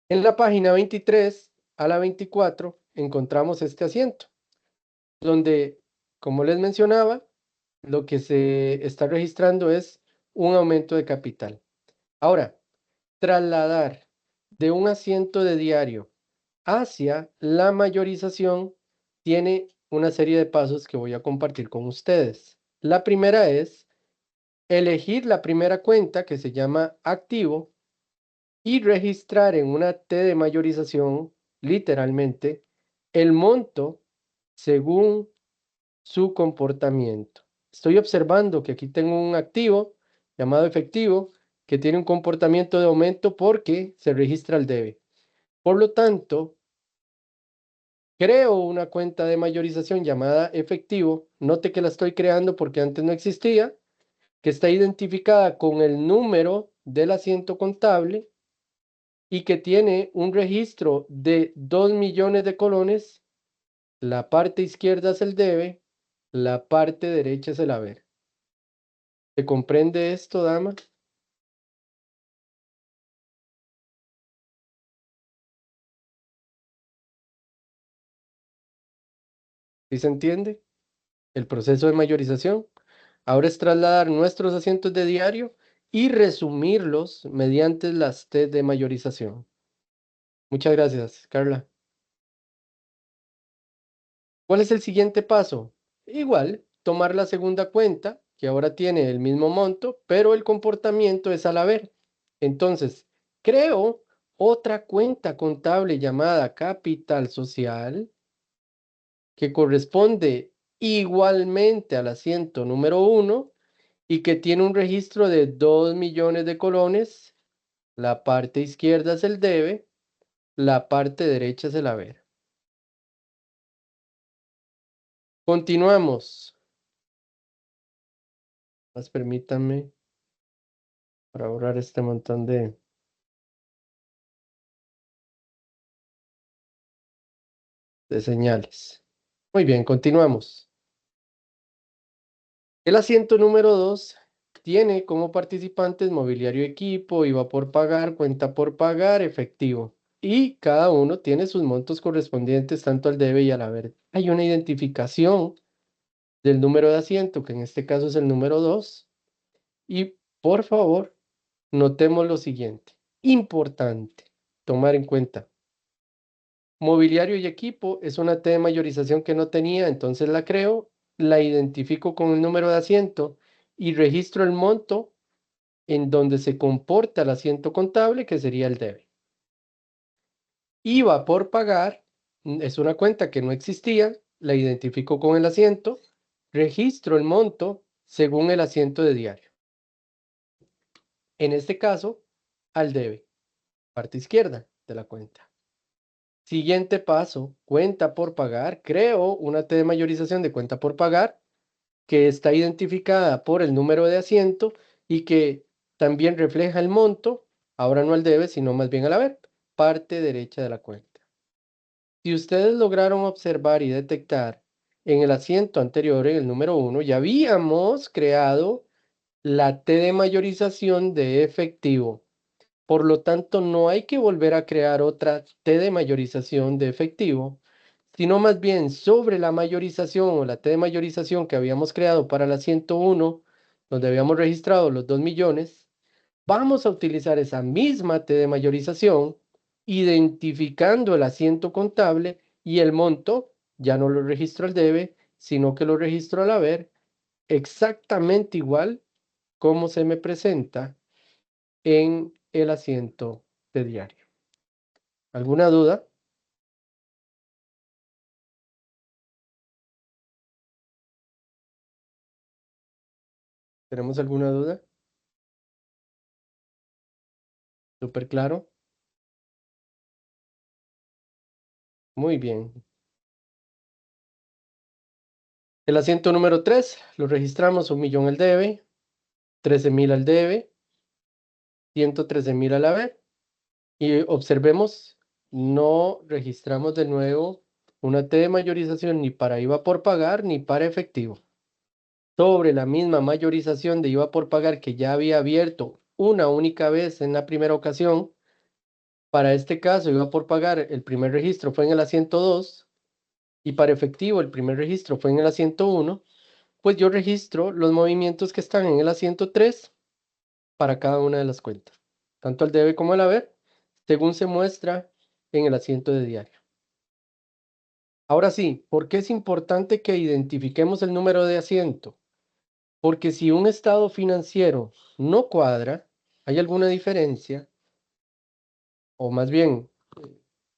En la página 23 a la 24 encontramos este asiento, donde, como les mencionaba, lo que se está registrando es un aumento de capital. Ahora, trasladar de un asiento de diario hacia la mayorización tiene una serie de pasos que voy a compartir con ustedes. La primera es elegir la primera cuenta que se llama activo y registrar en una T de mayorización, literalmente, el monto según su comportamiento. Estoy observando que aquí tengo un activo llamado efectivo que tiene un comportamiento de aumento porque se registra el debe. Por lo tanto, creo una cuenta de mayorización llamada efectivo. Note que la estoy creando porque antes no existía, que está identificada con el número del asiento contable y que tiene un registro de 2 millones de colones. La parte izquierda es el debe, la parte derecha es el haber. ¿Se comprende esto, dama? ¿Sí se entiende? El proceso de mayorización. Ahora es trasladar nuestros asientos de diario y resumirlos mediante las T de mayorización. Muchas gracias, Carla. ¿Cuál es el siguiente paso? Igual, tomar la segunda cuenta, que ahora tiene el mismo monto, pero el comportamiento es al haber. Entonces, creo otra cuenta contable llamada capital social, que corresponde igualmente al asiento número 1 y que tiene un registro de 2 millones de colones. La parte izquierda es el debe, la parte derecha es el haber. Continuamos. Más permítanme para ahorrar este montón de señales. Muy bien, continuamos. El asiento número 2 tiene como participantes mobiliario equipo, IVA por pagar, cuenta por pagar, efectivo. Y cada uno tiene sus montos correspondientes tanto al debe y al haber. Hay una identificación del número de asiento, que en este caso es el número 2. Y por favor, notemos lo siguiente. Importante tomar en cuenta. Mobiliario y equipo es una T de mayorización que no tenía, entonces la creo, la identifico con el número de asiento y registro el monto en donde se comporta el asiento contable, que sería el debe. IVA por pagar es una cuenta que no existía, la identifico con el asiento, registro el monto según el asiento de diario. En este caso, al debe, parte izquierda de la cuenta. Siguiente paso, cuenta por pagar. Creo una T de mayorización de cuenta por pagar que está identificada por el número de asiento y que también refleja el monto, ahora no al debe, sino más bien al haber, parte derecha de la cuenta. Si ustedes lograron observar y detectar en el asiento anterior, en el número 1, ya habíamos creado la T de mayorización de efectivo. Por lo tanto, no hay que volver a crear otra T de mayorización de efectivo, sino más bien sobre la mayorización o la T de mayorización que habíamos creado para la 101, donde habíamos registrado los 2 millones, vamos a utilizar esa misma T de mayorización, identificando el asiento contable y el monto, ya no lo registro al debe, sino que lo registro al haber, exactamente igual como se me presenta en el asiento de diario. ¿Alguna duda? ¿Tenemos alguna duda? ¿Súper claro? Muy bien. El asiento número 3 lo registramos 1 millón al debe, 13,000 al debe, 113,000 al haber. Y observemos, no registramos de nuevo una T de mayorización ni para IVA por pagar ni para efectivo. Sobre la misma mayorización de IVA por pagar que ya había abierto una única vez en la primera ocasión, para este caso IVA por pagar, el primer registro fue en el asiento 2 y para efectivo el primer registro fue en el asiento 1, pues yo registro los movimientos que están en el asiento 3 para cada una de las cuentas, tanto el debe como el haber, según se muestra en el asiento de diario. Ahora sí, ¿por qué es importante que identifiquemos el número de asiento? Porque si un estado financiero no cuadra, hay alguna diferencia, o más bien,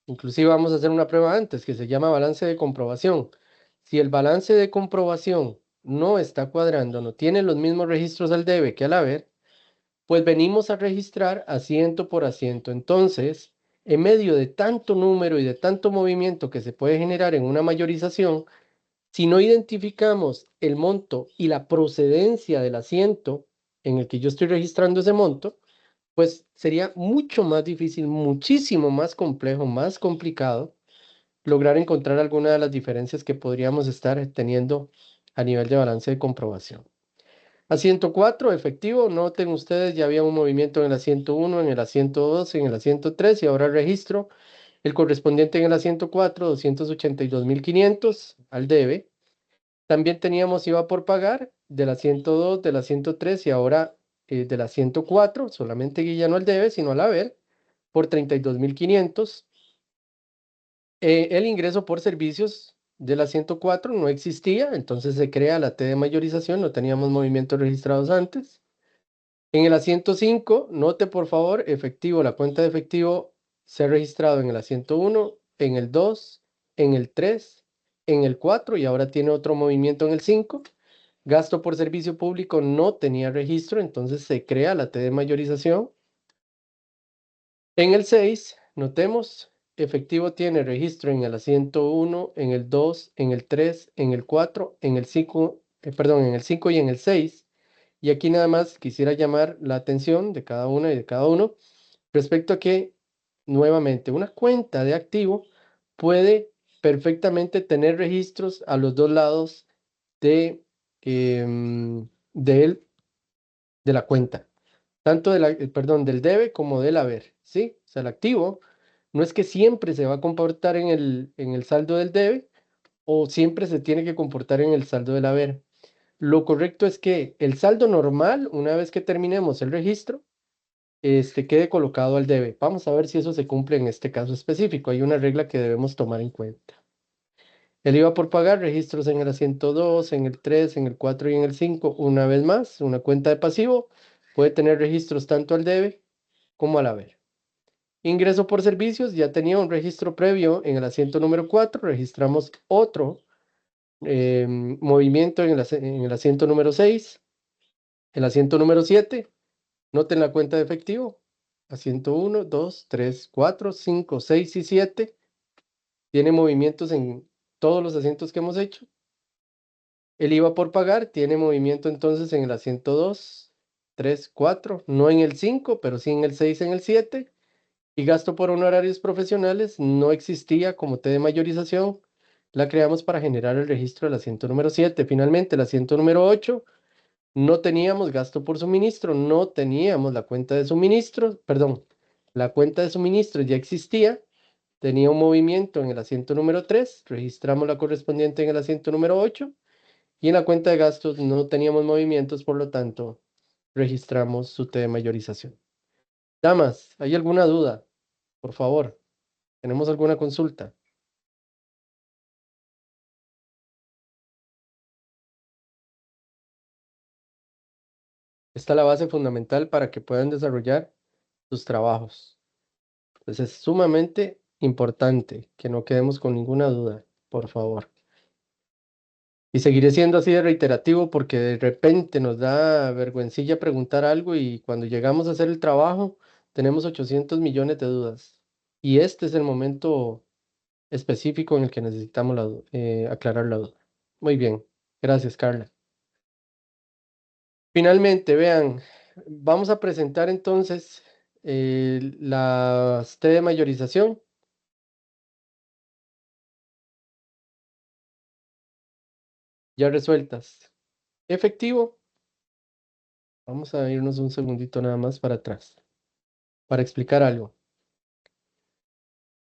inclusive vamos a hacer una prueba antes que se llama balance de comprobación. Si el balance de comprobación no está cuadrando, no tiene los mismos registros al debe que al haber, pues venimos a registrar asiento por asiento. Entonces, en medio de tanto número y de tanto movimiento que se puede generar en una mayorización, si no identificamos el monto y la procedencia del asiento en el que yo estoy registrando ese monto, pues sería mucho más difícil, muchísimo más complejo, más complicado lograr encontrar alguna de las diferencias que podríamos estar teniendo a nivel de balance de comprobación. Asiento 4, efectivo. Noten ustedes, ya había un movimiento en el asiento 1, en el asiento 2, en el asiento 3 y ahora registro el correspondiente en el asiento 4, 282,500 al debe. También teníamos IVA por pagar del asiento 2, del asiento 3 y ahora del asiento 4, solamente ya no al debe, sino al haber, por 32,500. El ingreso por servicios de la 104 no existía, entonces se crea la T de mayorización, no teníamos movimientos registrados antes. En el asiento 5, note por favor, efectivo, la cuenta de efectivo se ha registrado en el asiento 1, en el 2, en el 3, en el 4 y ahora tiene otro movimiento en el 5. Gasto por servicio público no tenía registro, entonces se crea la T de mayorización. En el 6, notemos, efectivo tiene registro en el asiento 1, en el 2, en el 3, en el 4, en el 5, perdón, en el 5 y en el 6. Y aquí nada más quisiera llamar la atención de cada una y de cada uno respecto a que, nuevamente, una cuenta de activo puede perfectamente tener registros a los dos lados de, de, de la cuenta, tanto perdón, del debe como del haber, ¿sí? O sea, el activo no es que siempre se va a comportar en el saldo del debe o siempre se tiene que comportar en el saldo del haber. Lo correcto es que el saldo normal, una vez que terminemos el registro, quede colocado al debe. Vamos a ver si eso se cumple en este caso específico. Hay una regla que debemos tomar en cuenta. El IVA por pagar, registros en el asiento 2, en el 3, en el 4 y en el 5. Una vez más, una cuenta de pasivo puede tener registros tanto al debe como al haber. Ingreso por servicios, ya tenía un registro previo en el asiento número 4, registramos otro movimiento en el asiento número 6, el asiento número 7, noten la cuenta de efectivo, asiento 1, 2, 3, 4, 5, 6 y 7, tiene movimientos en todos los asientos que hemos hecho. El IVA por pagar tiene movimiento entonces en el asiento 2, 3, 4, no en el 5, pero sí en el 6, en el 7. Y gasto por honorarios profesionales no existía como T de mayorización. La creamos para generar el registro del asiento número 7. Finalmente, el asiento número 8, no teníamos gasto por suministro, no teníamos la cuenta de suministros, perdón, la cuenta de suministros ya existía, tenía un movimiento en el asiento número 3, registramos la correspondiente en el asiento número 8 y en la cuenta de gastos no teníamos movimientos, por lo tanto, registramos su T de mayorización. Damas, ¿hay alguna duda? Por favor. ¿Tenemos alguna consulta? Esta es la base fundamental para que puedan desarrollar sus trabajos. Entonces es sumamente importante que no quedemos con ninguna duda, por favor. Y seguiré siendo así de reiterativo porque de repente nos da vergüencilla preguntar algo y cuando llegamos a hacer el trabajo tenemos 800 millones de dudas. Y este es el momento específico en el que necesitamos aclarar la duda. Muy bien, gracias, Carla. Finalmente, vean, vamos a presentar entonces las T de mayorización. Ya resueltas. Efectivo, vamos a irnos un segundito nada más para atrás, para explicar algo.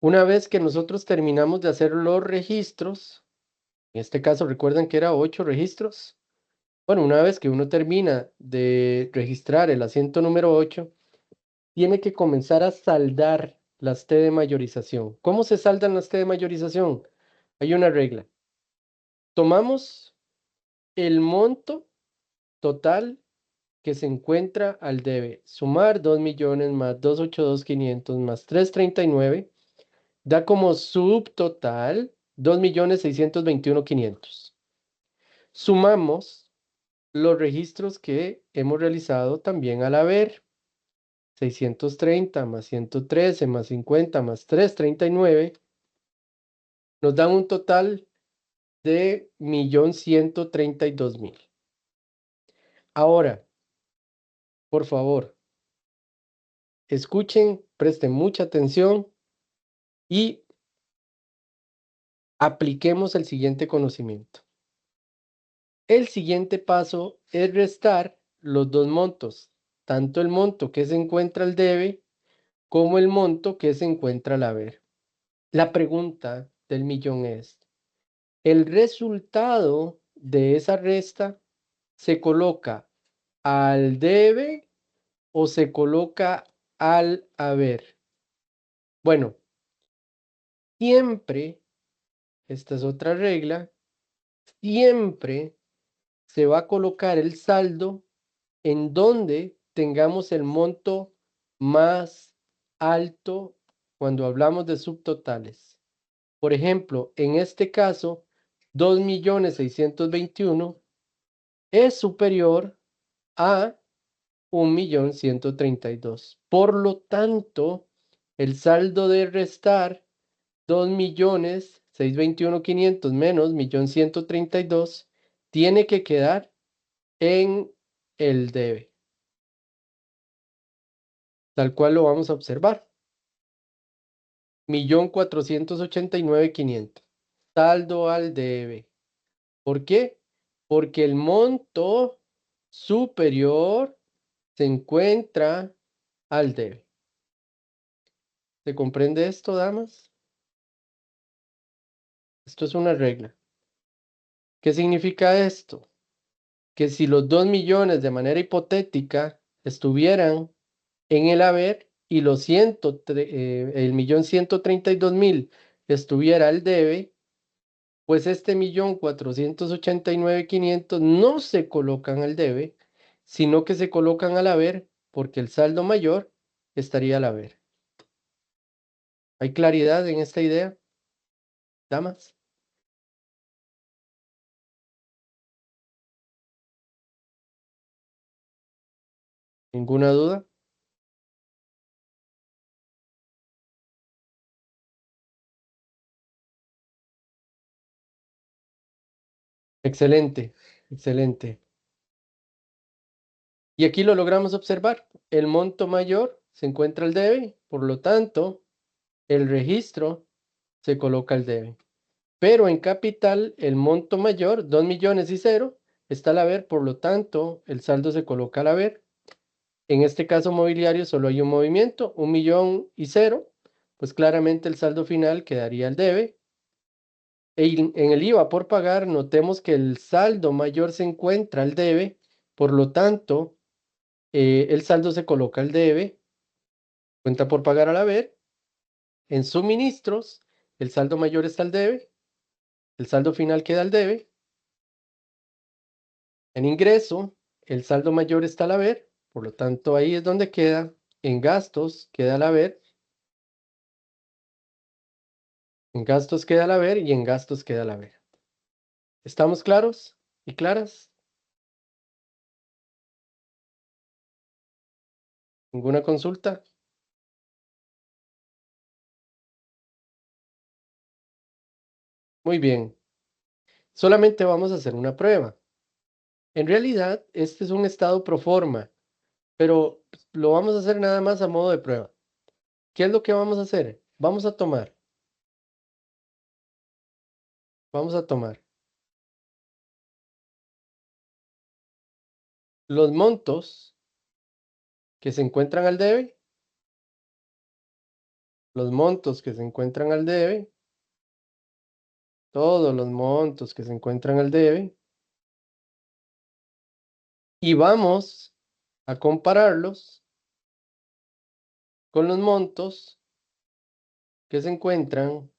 Una vez que nosotros terminamos de hacer los registros, en este caso recuerdan que era 8 registros. Bueno, una vez que uno termina de registrar el asiento número 8, tiene que comenzar a saldar las T de mayorización. ¿Cómo se saldan las T de mayorización? Hay una regla. Tomamos el monto total que se encuentra al debe. Sumar 2 millones más 282.500 más 339 da como subtotal 2.621.500. Sumamos los registros que hemos realizado también al haber. 630 más 113 más 50 más 339 nos dan un total de 1.132.000. Ahora, por favor, escuchen, presten mucha atención y apliquemos el siguiente conocimiento. El siguiente paso es restar los dos montos, tanto el monto que se encuentra al debe como el monto que se encuentra al haber. La pregunta del millón es, ¿el resultado de esa resta se coloca al debe o se coloca al haber? Bueno, siempre, esta es otra regla, siempre se va a colocar el saldo en donde tengamos el monto más alto cuando hablamos de subtotales. Por ejemplo, en este caso, 2.621.000 es superior a 1.132.000. Por lo tanto, el saldo de restar 2.621.500 menos 1.132.000 tiene que quedar en el debe, tal cual lo vamos a observar. 1.489.500. Saldo al debe. ¿Por qué? Porque el monto superior se encuentra al debe. ¿Se comprende esto, damas? Esto es una regla. ¿Qué significa esto? Que si los 2 millones de manera hipotética estuvieran en el haber y los el 1.132.000 estuviera al debe, pues este 1.489.500 no se colocan al debe, sino que se colocan al haber porque el saldo mayor estaría al haber. ¿Hay claridad en esta idea, damas? ¿Ninguna duda? Excelente, excelente. Y aquí lo logramos observar. El monto mayor se encuentra al debe, por lo tanto, el registro se coloca al debe. Pero en capital, el monto mayor, 2 millones y 0, está al haber, por lo tanto, el saldo se coloca al haber. En este caso mobiliario solo hay un movimiento, 1 millón y 0, pues claramente el saldo final quedaría al debe. En el IVA por pagar, notemos que el saldo mayor se encuentra al debe, por lo tanto, el saldo se coloca al debe, cuenta por pagar al haber. En suministros, el saldo mayor está al debe, el saldo final queda al debe. En ingreso, el saldo mayor está al haber, por lo tanto ahí es donde queda. En gastos queda al haber, en gastos queda al haber y en gastos queda al haber. ¿Estamos claros y claras? ¿Ninguna consulta? Muy bien. Solamente vamos a hacer una prueba. En realidad, este es un estado pro forma, pero lo vamos a hacer nada más a modo de prueba. ¿Qué es lo que vamos a hacer? Vamos a tomar los montos que se encuentran al debe, los montos que se encuentran al debe, todos los montos que se encuentran al debe, y vamos a compararlos con los montos que se encuentran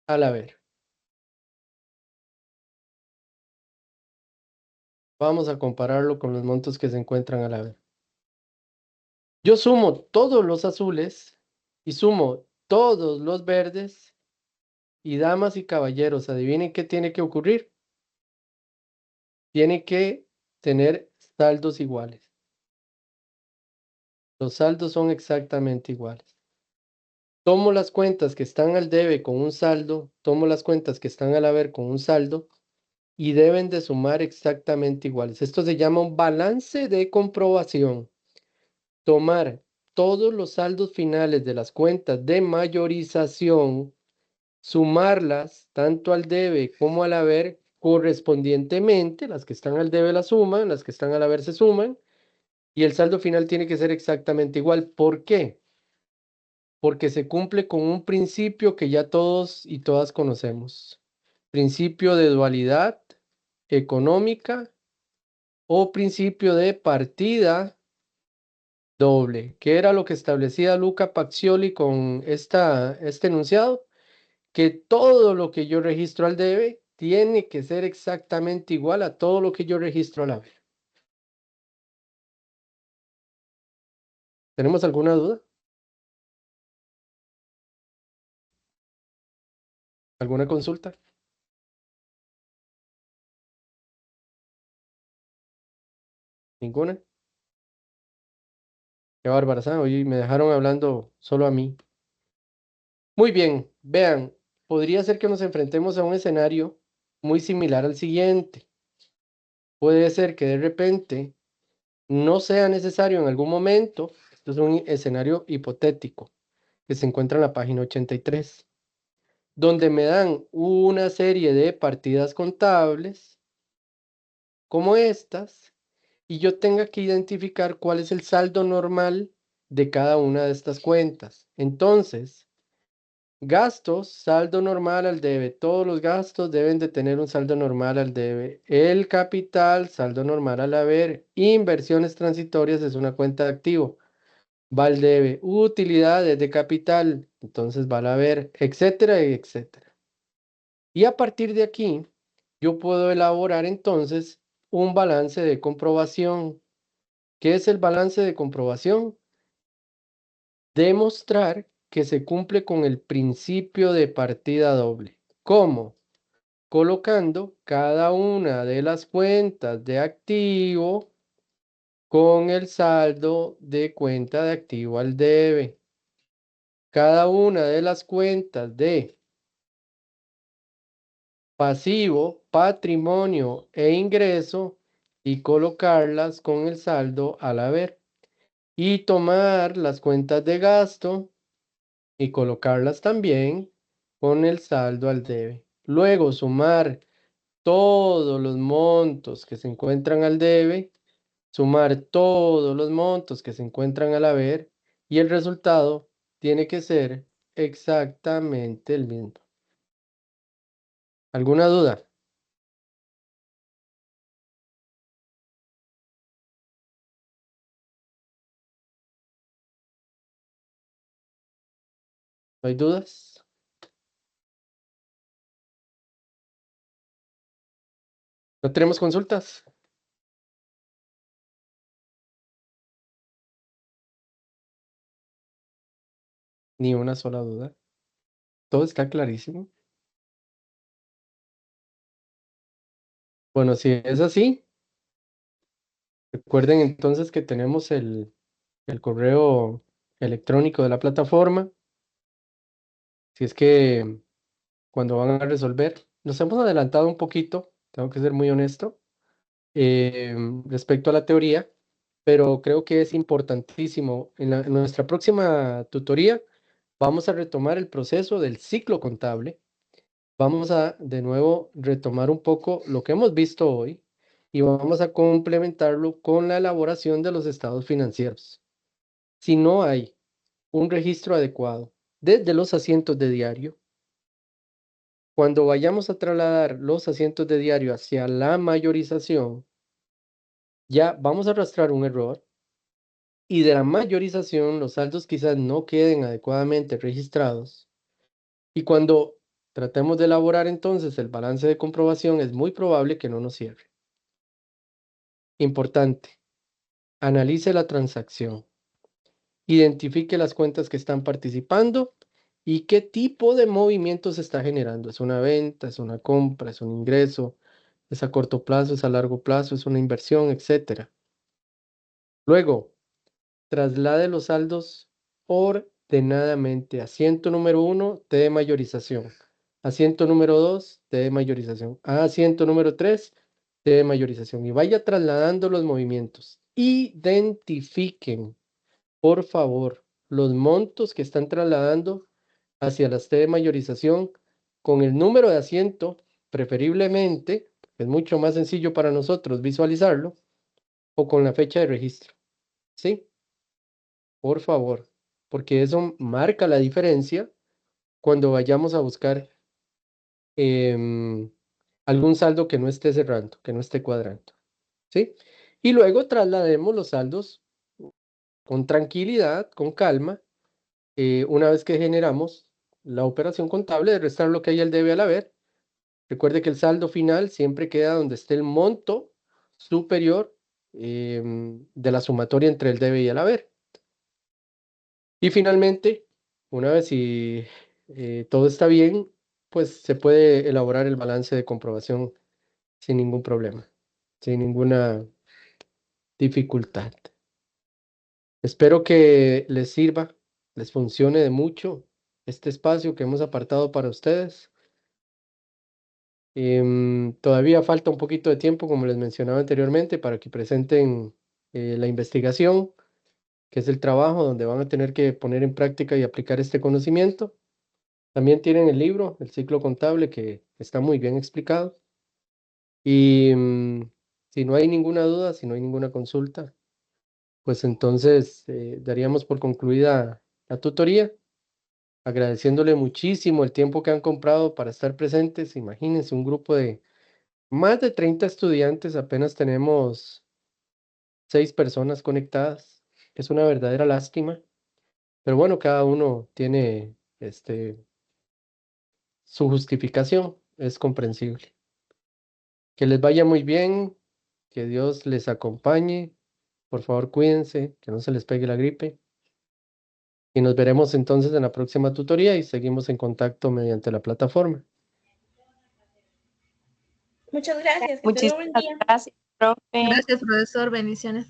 al haber. Vamos a compararlo con los montos que se encuentran al haber. Yo sumo todos los azules y sumo todos los verdes y damas y caballeros, adivinen qué tiene que ocurrir. Tiene que tener saldos iguales. Los saldos son exactamente iguales. Tomo las cuentas que están al debe con un saldo, tomo las cuentas que están al haber con un saldo y deben de sumar exactamente iguales. Esto se llama un balance de comprobación. Tomar todos los saldos finales de las cuentas de mayorización, sumarlas tanto al debe como al haber correspondientemente, las que están al debe las suman, las que están al haber se suman, y el saldo final tiene que ser exactamente igual. ¿Por qué? Porque se cumple con un principio que ya todos y todas conocemos. Principio de dualidad económica o principio de partida doble. ¿Qué era lo que establecía Luca Pacioli con este enunciado? Que todo lo que yo registro al debe tiene que ser exactamente igual a todo lo que yo registro al haber. ¿Tenemos alguna duda? ¿Alguna consulta? ¿Ninguna? Qué bárbara, ¿sabes? Hoy me dejaron hablando solo a mí. Muy bien, vean, podría ser que nos enfrentemos a un escenario muy similar al siguiente. Puede ser que de repente no sea necesario en algún momento, esto es un escenario hipotético que se encuentra en la página 83, donde me dan una serie de partidas contables como estas y yo tenga que identificar cuál es el saldo normal de cada una de estas cuentas. Entonces, gastos, saldo normal al debe. Todos los gastos deben de tener un saldo normal al debe. El capital, saldo normal al haber. Inversiones transitorias es una cuenta de activo. Va al debe. Utilidades de capital, entonces va al haber, etcétera, etcétera. Y a partir de aquí, yo puedo elaborar entonces un balance de comprobación. ¿Qué es el balance de comprobación? Demostrar que se cumple con el principio de partida doble. ¿Cómo? Colocando cada una de las cuentas de activo con el saldo de cuenta de activo al debe. Cada una de las cuentas de pasivo, patrimonio e ingreso y colocarlas con el saldo al haber. Y tomar las cuentas de gasto y colocarlas también con el saldo al debe. Luego sumar todos los montos que se encuentran al debe, sumar todos los montos que se encuentran al haber y el resultado tiene que ser exactamente el mismo. ¿Alguna duda? ¿No hay dudas? ¿No tenemos consultas? Ni una sola duda. Todo está clarísimo. Bueno, si es así, recuerden entonces que tenemos el correo electrónico de la plataforma. Si es que cuando van a resolver, nos hemos adelantado un poquito, tengo que ser muy honesto, respecto a la teoría, pero creo que es importantísimo. En nuestra próxima tutoría vamos a retomar el proceso del ciclo contable. Vamos a de nuevo retomar un poco lo que hemos visto hoy y vamos a complementarlo con la elaboración de los estados financieros. Si no hay un registro adecuado desde los asientos de diario, cuando vayamos a trasladar los asientos de diario hacia la mayorización, ya vamos a arrastrar un error y de la mayorización los saldos quizás no queden adecuadamente registrados. Y cuando tratemos de elaborar entonces el balance de comprobación, es muy probable que no nos cierre. Importante, analice la transacción, identifique las cuentas que están participando y qué tipo de movimiento se está generando. ¿Es una venta, es una compra, es un ingreso, es a corto plazo, es a largo plazo, es una inversión, etcétera? Luego, traslade los saldos ordenadamente. Asiento número 1, T de mayorización. Asiento número 2, T de mayorización. Asiento número 3, T de mayorización. Y vaya trasladando los movimientos. Identifiquen, por favor, los montos que están trasladando hacia las T de mayorización con el número de asiento, preferiblemente, es mucho más sencillo para nosotros visualizarlo, o con la fecha de registro. ¿Sí? Por favor, porque eso marca la diferencia cuando vayamos a buscar em, algún saldo que no esté cerrando, que no esté cuadrando, ¿sí? Y luego traslademos los saldos con tranquilidad, con calma, una vez que generamos la operación contable de restar lo que hay al debe al haber. Recuerde que el saldo final siempre queda donde esté el monto superior de la sumatoria entre el debe y el haber. Y finalmente, una vez si todo está bien, pues se puede elaborar el balance de comprobación sin ningún problema, sin ninguna dificultad. Espero que les sirva, les funcione de mucho este espacio que hemos apartado para ustedes. Todavía falta un poquito de tiempo, como les mencionaba anteriormente, para que presenten la investigación, que es el trabajo donde van a tener que poner en práctica y aplicar este conocimiento. También tienen el libro, El ciclo contable, que está muy bien explicado. Y si no hay ninguna duda, si no hay ninguna consulta, pues entonces daríamos por concluida la tutoría, agradeciéndole muchísimo el tiempo que han comprado para estar presentes. Imagínense un grupo de más de 30 estudiantes, apenas tenemos 6 personas conectadas. Es una verdadera lástima, pero bueno, cada uno tiene su justificación, es comprensible. Que les vaya muy bien, que Dios les acompañe. Por favor, cuídense, que no se les pegue la gripe. Y nos veremos entonces en la próxima tutoría y seguimos en contacto mediante la plataforma. Muchas gracias. Que tenga un buen Muchísimas día. gracias, profe. Gracias, profesor. Bendiciones.